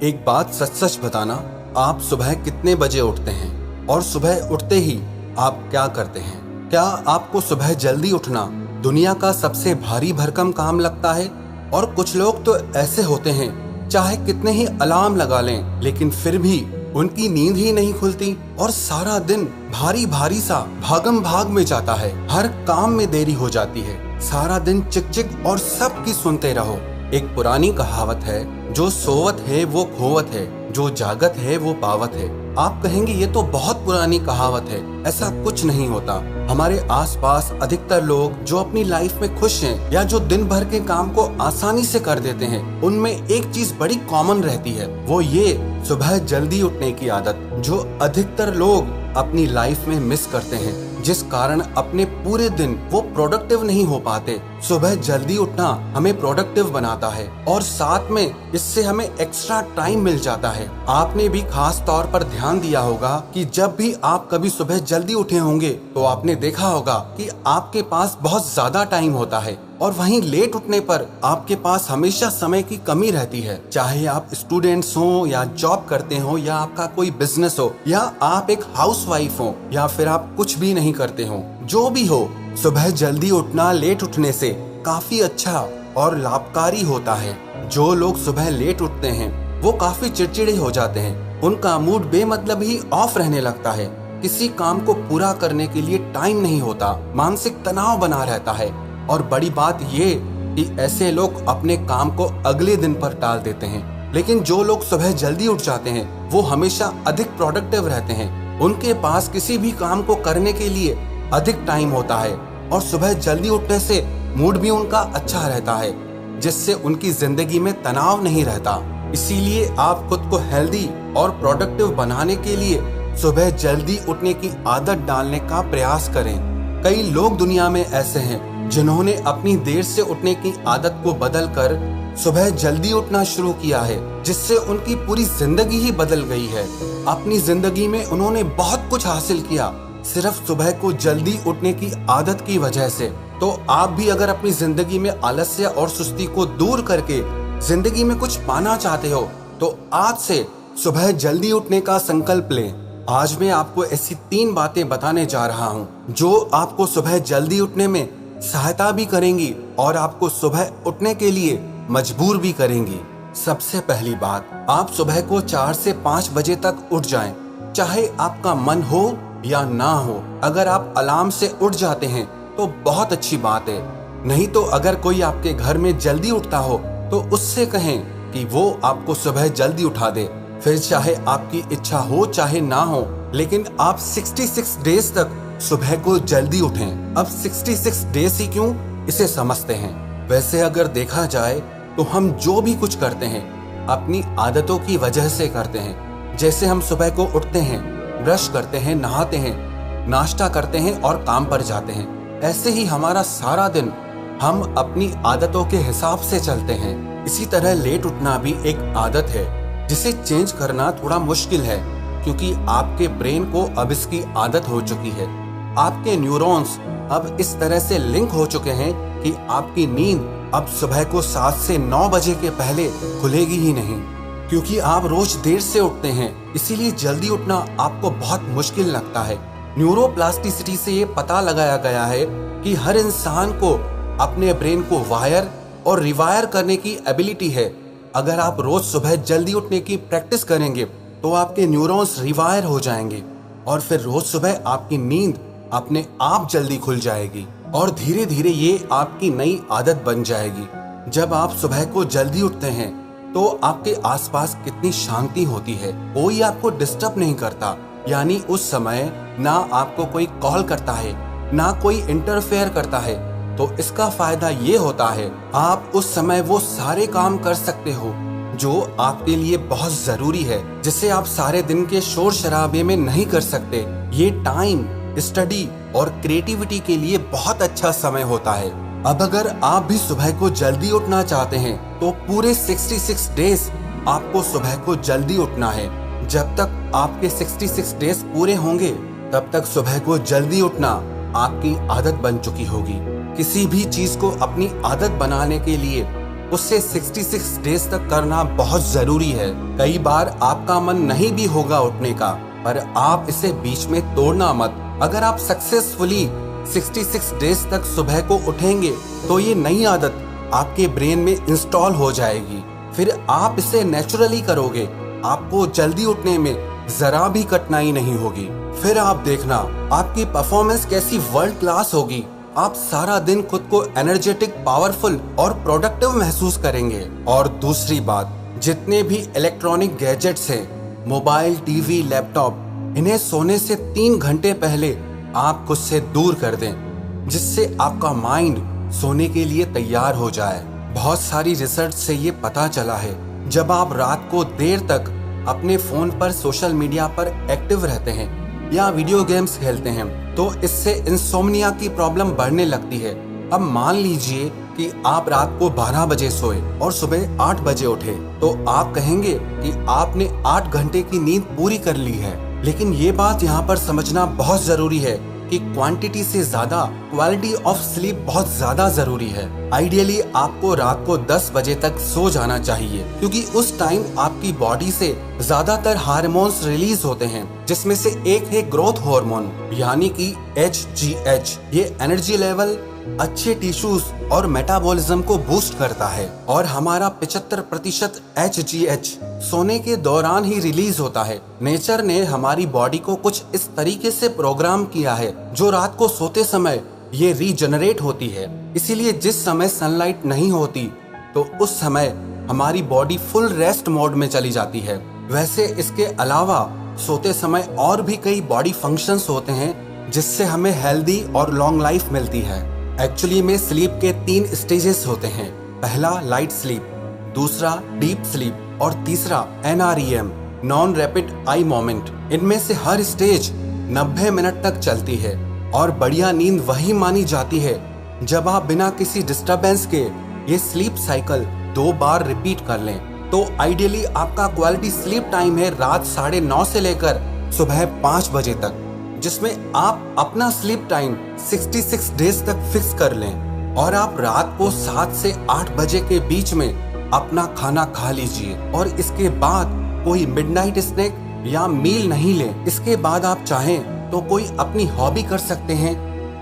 एक बात सच सच बताना, आप सुबह कितने बजे उठते हैं और सुबह उठते ही आप क्या करते हैं? क्या आपको सुबह जल्दी उठना दुनिया का सबसे भारी भरकम काम लगता है? और कुछ लोग तो ऐसे होते हैं, चाहे कितने ही अलार्म लगा लें लेकिन फिर भी उनकी नींद ही नहीं खुलती और सारा दिन भारी भारी सा भागम भाग में जाता है। हर काम में देरी हो जाती है, सारा दिन चिक चिक और सबकी सुनते रहो। एक पुरानी कहावत है, जो सोवत है वो खोवत है, जो जागत है वो पावत है। आप कहेंगे ये तो बहुत पुरानी कहावत है, ऐसा कुछ नहीं होता। हमारे आसपास अधिकतर लोग जो अपनी लाइफ में खुश हैं या जो दिन भर के काम को आसानी से कर देते हैं, उनमें एक चीज बड़ी कॉमन रहती है, वो ये सुबह जल्दी उठने की आदत, जो अधिकतर लोग अपनी लाइफ में मिस करते हैं, जिस कारण अपने पूरे दिन वो प्रोडक्टिव नहीं हो पाते। सुबह जल्दी उठना हमें प्रोडक्टिव बनाता है और साथ में इससे हमें एक्स्ट्रा टाइम मिल जाता है। आपने भी खास तौर पर ध्यान दिया होगा कि जब भी आप कभी सुबह जल्दी उठे होंगे तो आपने देखा होगा कि आपके पास बहुत ज्यादा टाइम होता है, और वहीं लेट उठने पर आपके पास हमेशा समय की कमी रहती है। चाहे आप स्टूडेंट्स हो या जॉब करते हो या आपका कोई बिजनेस हो या आप एक हाउसवाइफ हो या फिर आप कुछ भी नहीं करते हो, जो भी हो, सुबह जल्दी उठना लेट उठने से काफी अच्छा और लाभकारी होता है। जो लोग सुबह लेट उठते हैं वो काफी चिड़चिड़े हो जाते हैं, उनका मूड बेमतलब ही ऑफ रहने लगता है, किसी काम को पूरा करने के लिए टाइम नहीं होता, मानसिक तनाव बना रहता है। और बड़ी बात ये कि ऐसे लोग अपने काम को अगले दिन पर टाल देते हैं। लेकिन जो लोग सुबह जल्दी उठ जाते हैं वो हमेशा अधिक प्रोडक्टिव रहते हैं, उनके पास किसी भी काम को करने के लिए अधिक टाइम होता है और सुबह जल्दी उठने से मूड भी उनका अच्छा रहता है, जिससे उनकी जिंदगी में तनाव नहीं रहता। इसीलिए आप खुद को हेल्दी और प्रोडक्टिव बनाने के लिए सुबह जल्दी उठने की आदत डालने का प्रयास करें। कई लोग दुनिया में ऐसे हैं जिन्होंने अपनी देर से उठने की आदत को बदलकर सुबह जल्दी उठना शुरू किया है, जिससे उनकी पूरी जिंदगी ही बदल गई है। अपनी जिंदगी में उन्होंने बहुत कुछ हासिल किया सिर्फ सुबह को जल्दी उठने की आदत की वजह से। तो आप भी अगर अपनी जिंदगी में आलस्य और सुस्ती को दूर करके जिंदगी में कुछ पाना चाहते हो तो आज से सुबह जल्दी उठने का संकल्प लें। आज मैं आपको ऐसी 3 बातें बताने जा रहा हूँ जो आपको सुबह जल्दी उठने में सहायता भी करेंगी और आपको सुबह उठने के लिए मजबूर भी करेंगी। सबसे पहली बात, आप सुबह को 4 से 5 बजे तक उठ जाएं, चाहे आपका मन हो या ना हो। अगर आप अलार्म से उठ जाते हैं तो बहुत अच्छी बात है, नहीं तो अगर कोई आपके घर में जल्दी उठता हो तो उससे कहें कि वो आपको सुबह जल्दी उठा दे। फिर चाहे आपकी इच्छा हो चाहे ना हो, लेकिन आप 66 डेज तक सुबह को जल्दी उठें। अब 66 डेज ही क्यों, इसे समझते हैं। वैसे अगर देखा जाए तो हम जो भी कुछ करते हैं अपनी आदतों की वजह से करते हैं। जैसे हम सुबह को उठते हैं, ब्रश करते हैं, नहाते हैं, नाश्ता करते हैं और काम पर जाते हैं, ऐसे ही हमारा सारा दिन हम अपनी आदतों के हिसाब से चलते हैं। इसी तरह लेट उठना भी एक आदत है जिसे चेंज करना थोड़ा मुश्किल है, क्योंकि आपके ब्रेन को अब इसकी आदत हो चुकी है। आपके न्यूरॉन्स अब इस तरह से लिंक हो चुके हैं कि आपकी नींद अब सुबह को 7 से 9 बजे के पहले खुलेगी ही नहीं, क्योंकि आप रोज देर से उठते हैं। इसीलिए जल्दी उठना आपको बहुत मुश्किल लगता है। न्यूरोप्लास्टिसिटी से ये पता लगाया गया है कि हर इंसान को अपने ब्रेन को वायर और रिवायर करने की एबिलिटी है। अगर आप रोज सुबह जल्दी उठने की प्रैक्टिस करेंगे तो आपके न्यूरॉन्स रिवायर हो जाएंगे और फिर रोज सुबह आपकी नींद अपने आप जल्दी खुल जाएगी और धीरे धीरे ये आपकी नई आदत बन जाएगी। जब आप सुबह को जल्दी उठते हैं तो आपके आसपास कितनी शांति होती है, कोई आपको डिस्टर्ब नहीं करता। यानी उस समय ना आपको कोई कॉल करता है, ना कोई इंटरफेयर करता है। तो इसका फायदा ये होता है, आप उस समय वो सारे काम कर सकते हो जो आपके लिए बहुत जरूरी है, जिसे आप सारे दिन के शोर शराबे में नहीं कर सकते। ये टाइम स्टडी और क्रिएटिविटी के लिए बहुत अच्छा समय होता है। अब अगर आप भी सुबह को जल्दी उठना चाहते हैं तो पूरे 66 डेज आपको सुबह को जल्दी उठना है। जब तक आपके 66 डेज पूरे होंगे तब तक सुबह को जल्दी उठना आपकी आदत बन चुकी होगी। किसी भी चीज को अपनी आदत बनाने के लिए उसे 66 डेज तक करना बहुत जरूरी है। कई बार आपका मन नहीं भी होगा उठने का, पर आप इसे बीच में तोड़ना मत। अगर आप सक्सेसफुली 66 डेज तक सुबह को उठेंगे तो ये नई आदत आपके ब्रेन में इंस्टॉल हो जाएगी। फिर आप इसे नेचुरली करोगे, आपको जल्दी उठने में जरा भी कठिनाई नहीं होगी। फिर आप देखना आपकी परफॉर्मेंस कैसी वर्ल्ड क्लास होगी। आप सारा दिन खुद को एनर्जेटिक, पावरफुल और प्रोडक्टिव महसूस करेंगे। और दूसरी बात, जितने भी इलेक्ट्रॉनिक गैजेट्स हैं, मोबाइल, टीवी, लैपटॉप, इन्हें सोने से 3 घंटे पहले आप खुद से दूर कर दें, जिससे आपका माइंड सोने के लिए तैयार हो जाए। बहुत सारी रिसर्च से ये पता चला है, जब आप रात को देर तक अपने फोन पर, सोशल मीडिया पर एक्टिव रहते हैं या वीडियो गेम्स खेलते हैं तो इससे इंसोम्निया की प्रॉब्लम बढ़ने लगती है। अब मान लीजिए कि आप रात को 12 बजे सोए और सुबह 8 बजे उठे, तो आप कहेंगे कि आपने 8 घंटे की नींद पूरी कर ली है। लेकिन ये बात यहाँ पर समझना बहुत जरूरी है कि क्वांटिटी से ज्यादा क्वालिटी ऑफ स्लीप बहुत ज्यादा जरूरी है। आइडियली आपको रात को 10 बजे तक सो जाना चाहिए, क्योंकि उस टाइम आपकी बॉडी से ज्यादातर हार्मोन्स रिलीज होते हैं, जिसमें से एक है ग्रोथ हार्मोन यानी कि HGH। ये एनर्जी लेवल, अच्छे टिश्यूज और मेटाबॉलिज्म को बूस्ट करता है। और हमारा 75% HGH सोने के दौरान ही रिलीज होता है। नेचर ने हमारी बॉडी को कुछ इस तरीके से प्रोग्राम किया है जो रात को सोते समय ये रीजनरेट होती है। इसीलिए जिस समय सनलाइट नहीं होती तो उस समय हमारी बॉडी फुल रेस्ट मोड में चली जाती है। वैसे इसके अलावा सोते समय और भी कई बॉडी फंक्शंस होते हैं जिससे हमें हेल्दी और लॉन्ग लाइफ मिलती है। एक्चुअली में स्लीप के 3 स्टेजेस होते हैं। पहला लाइट स्लीप, दूसरा डीप स्लीप और तीसरा NREM, non rapid eye moment. इनमें से हर स्टेज 90 मिनट तक चलती है और बढ़िया नींद वही मानी जाती है जब आप बिना किसी डिस्टरबेंस के ये स्लीप साइकिल 2 बार रिपीट कर लें। तो आइडियली आपका क्वालिटी स्लीप टाइम है रात 9:30 से लेकर सुबह 5 बजे तक, जिसमें आप अपना स्लीप टाइम 66 डेज तक फिक्स कर लें। और आप रात को 7 से 8 बजे के बीच में अपना खाना खा लीजिए और इसके बाद कोई मिडनाइट स्नैक या मील नहीं लें। इसके बाद आप चाहें तो कोई अपनी हॉबी कर सकते हैं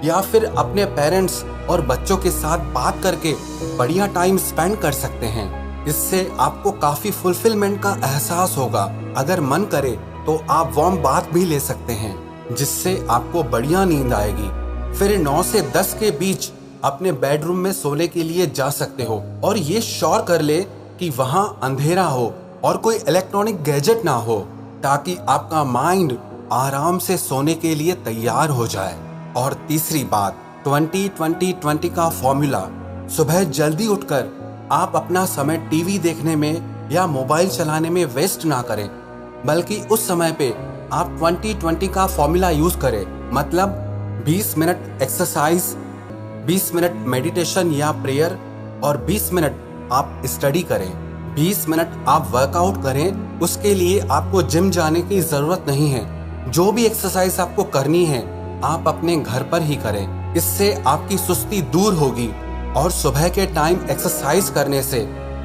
या फिर अपने पेरेंट्स और बच्चों के साथ बात करके बढ़िया टाइम स्पेंड कर सकते हैं। इससे आपको काफी फुलफिलमेंट का एहसास होगा। अगर मन करे तो आप वार्म बाथ भी ले सकते हैं, जिससे आपको बढ़िया नींद आएगी। फिर 9 से 10 के बीच अपने बेडरूम में सोने के लिए जा सकते हो और ये श्योर कर ले कि वहां अंधेरा हो और कोई इलेक्ट्रॉनिक गैजेट ना हो, ताकि आपका माइंड आराम से सोने के लिए तैयार हो जाए। और तीसरी बात, 20-20-20 का फॉर्मूला। सुबह जल्दी उठकर आप अपना समय टीवी देखने में या मोबाइल चलाने में वेस्ट ना करें, बल्कि उस समय पे आप 20-20 का फॉर्मूला यूज करें। मतलब 20 मिनट एक्सरसाइज, 20 मिनट मेडिटेशन या प्रेयर और 20 मिनट आप स्टडी करें। 20 मिनट आप वर्कआउट करें। उसके लिए आपको जिम जाने की जरूरत नहीं है। जो भी एक्सरसाइज आपको करनी है आप अपने घर पर ही करें। इससे आपकी सुस्ती दूर होगी और सुबह के टाइम एक्सरसाइज करने से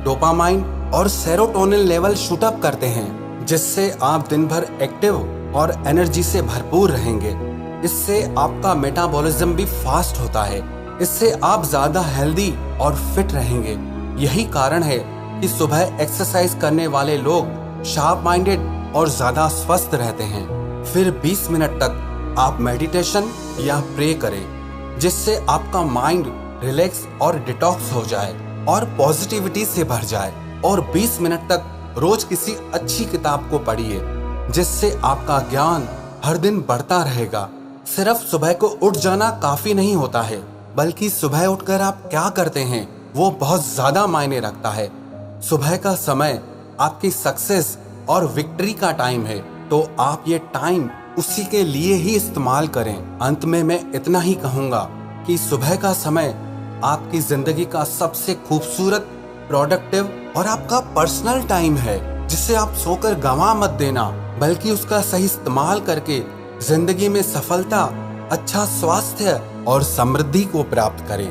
डोपामाइन और सेरोटोनिन लेवल शूट अप करते हैं, जिससे आप दिन भर एक्टिव और एनर्जी से भरपूर रहेंगे। इससे आपका मेटाबॉलिज्म भी फास्ट होता है। इससे आप ज्यादा हेल्दी और फिट रहेंगे। यही कारण है कि सुबह एक्सरसाइज करने वाले लोग शार्प माइंडेड और ज्यादा स्वस्थ रहते हैं। फिर 20 मिनट तक आप मेडिटेशन या प्रे करें, जिससे आपका माइंड रिलैक्स और डिटॉक्स हो जाए और पॉजिटिविटी से भर जाए। और 20 मिनट तक रोज किसी अच्छी किताब को पढ़िए, जिससे आपका ज्ञान हर दिन बढ़ता रहेगा। सिर्फ सुबह को उठ जाना काफी नहीं होता है, बल्कि सुबह उठकर आप क्या करते हैं वो बहुत ज्यादा मायने रखता है। सुबह का समय आपकी सक्सेस और विक्ट्री का टाइम है, तो आप ये टाइम उसी के लिए ही इस्तेमाल करें। अंत में मैं इतना ही कहूँगा कि सुबह का समय आपकी जिंदगी का सबसे खूबसूरत, प्रोडक्टिव और आपका पर्सनल टाइम है, जिसे आप सोकर गंवा मत देना, बल्कि उसका सही इस्तेमाल करके जिंदगी में सफलता, अच्छा स्वास्थ्य और समृद्धि को प्राप्त करें।